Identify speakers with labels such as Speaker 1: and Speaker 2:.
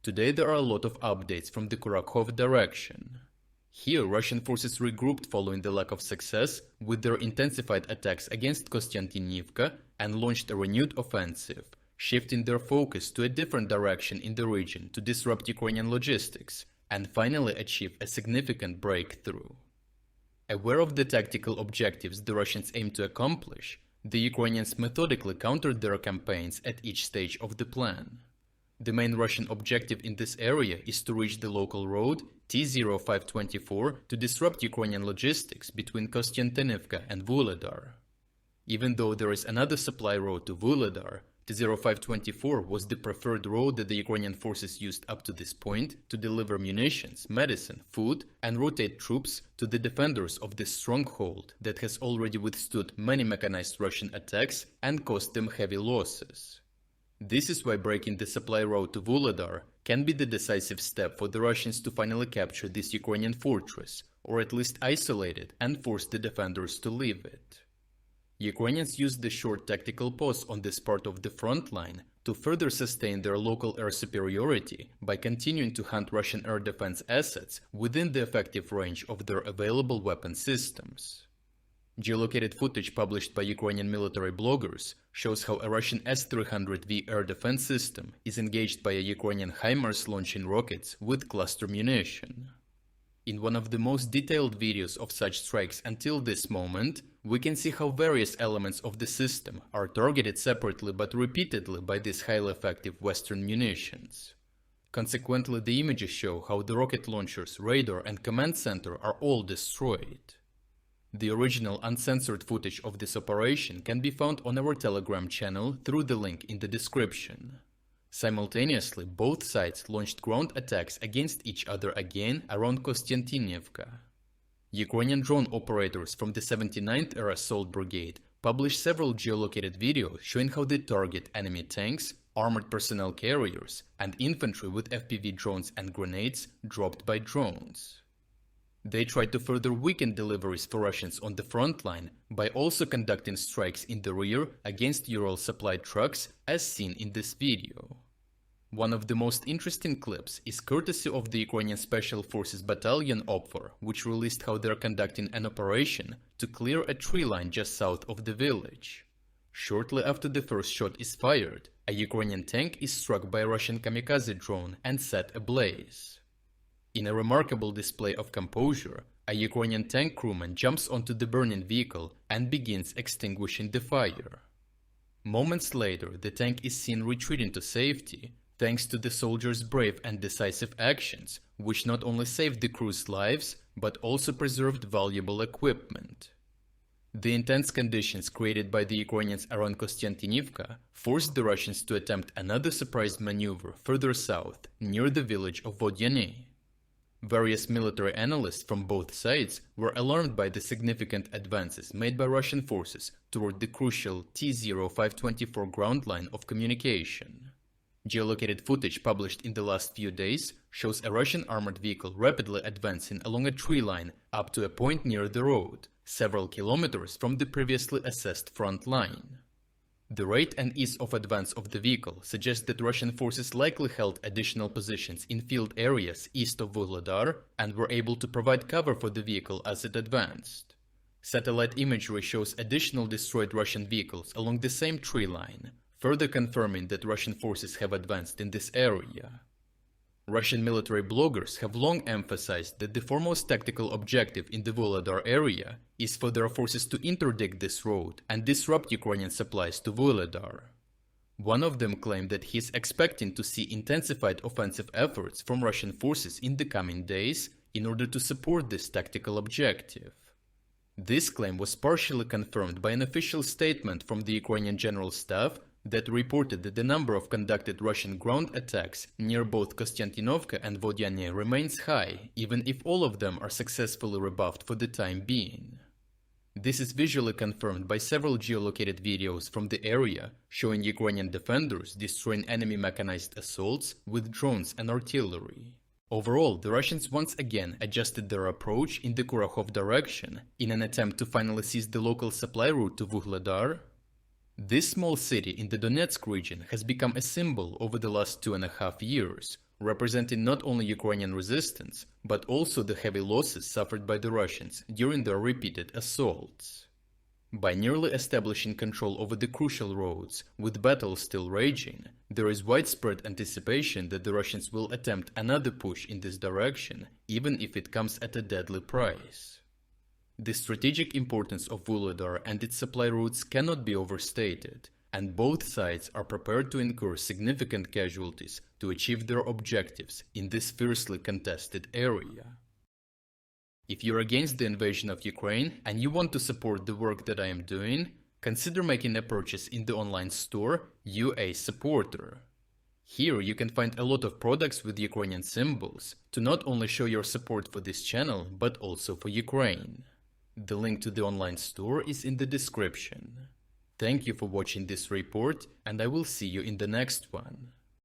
Speaker 1: Today there are a lot of updates from the Kurakhove direction. Here, Russian forces regrouped following the lack of success with their intensified attacks against Kostiantynivka and launched a renewed offensive, shifting their focus to a different direction in the region to disrupt Ukrainian logistics and finally achieve a significant breakthrough. Aware of the tactical objectives the Russians aim to accomplish, the Ukrainians methodically countered their campaigns at each stage of the plan. The main Russian objective in this area is to reach the local road T0524 to disrupt Ukrainian logistics between Kostiantynivka and Vuhledar. Even though there is another supply road to Vuhledar, T0524 was the preferred road that the Ukrainian forces used up to this point to deliver munitions, medicine, food, and rotate troops to the defenders of this stronghold that has already withstood many mechanized Russian attacks and caused them heavy losses. This is why breaking the supply road to Vuhledar can be the decisive step for the Russians to finally capture this Ukrainian fortress, or at least isolate it and force the defenders to leave it. Ukrainians used the short tactical pause on this part of the front line to further sustain their local air superiority by continuing to hunt Russian air defense assets within the effective range of their available weapon systems. Geolocated footage published by Ukrainian military bloggers shows how a Russian S-300V air defense system is engaged by a Ukrainian HIMARS launching rockets with cluster munition. In one of the most detailed videos of such strikes until this moment, we can see how various elements of the system are targeted separately but repeatedly by these highly effective Western munitions. Consequently, the images show how the rocket launchers, radar and command center are all destroyed. The original uncensored footage of this operation can be found on our Telegram channel through the link in the description. Simultaneously, both sides launched ground attacks against each other again around Kostiantynivka. Ukrainian drone operators from the 79th Air Assault Brigade published several geolocated videos showing how they target enemy tanks, armored personnel carriers, and infantry with FPV drones and grenades dropped by drones. They tried to further weaken deliveries for Russians on the front line by also conducting strikes in the rear against Ural supply trucks as seen in this video. One of the most interesting clips is courtesy of the Ukrainian Special Forces Battalion OPFOR, which released how they're conducting an operation to clear a tree line just south of the village. Shortly after the first shot is fired, a Ukrainian tank is struck by a Russian kamikaze drone and set ablaze. In a remarkable display of composure, a Ukrainian tank crewman jumps onto the burning vehicle and begins extinguishing the fire. Moments later, the tank is seen retreating to safety, thanks to the soldiers' brave and decisive actions, which not only saved the crew's lives, but also preserved valuable equipment. The intense conditions created by the Ukrainians around Kostiantynivka forced the Russians to attempt another surprise maneuver further south, near the village of Vodyane. Various military analysts from both sides were alarmed by the significant advances made by Russian forces toward the crucial T0524 ground line of communication. Geolocated footage published in the last few days shows a Russian armored vehicle rapidly advancing along a tree line up to a point near the road, several kilometers from the previously assessed front line. The rate and ease of advance of the vehicle suggest that Russian forces likely held additional positions in field areas east of Vuhledar and were able to provide cover for the vehicle as it advanced. Satellite imagery shows additional destroyed Russian vehicles along the same tree line, further confirming that Russian forces have advanced in this area. Russian military bloggers have long emphasized that the foremost tactical objective in the Vuhledar area is for their forces to interdict this road and disrupt Ukrainian supplies to Vuhledar. One of them claimed that he is expecting to see intensified offensive efforts from Russian forces in the coming days in order to support this tactical objective. This claim was partially confirmed by an official statement from the Ukrainian General Staff that reported that the number of conducted Russian ground attacks near both Kostiantynivka and Vodyane remains high, even if all of them are successfully rebuffed for the time being. This is visually confirmed by several geolocated videos from the area showing Ukrainian defenders destroying enemy mechanized assaults with drones and artillery. Overall, the Russians once again adjusted their approach in the Kurakhove direction in an attempt to finally seize the local supply route to Vuhledar. This small city in the Donetsk region has become a symbol over the last 2.5 years, representing not only Ukrainian resistance, but also the heavy losses suffered by the Russians during their repeated assaults. By nearly establishing control over the crucial roads, with battles still raging, there is widespread anticipation that the Russians will attempt another push in this direction, even if it comes at a deadly price. The strategic importance of Vuhledar and its supply routes cannot be overstated, and both sides are prepared to incur significant casualties to achieve their objectives in this fiercely contested area. If you're against the invasion of Ukraine and you want to support the work that I am doing, consider making a purchase in the online store UA Supporter. Here you can find a lot of products with Ukrainian symbols to not only show your support for this channel, but also for Ukraine. The link to the online store is in the description. Thank you for watching this report, and I will see you in the next one.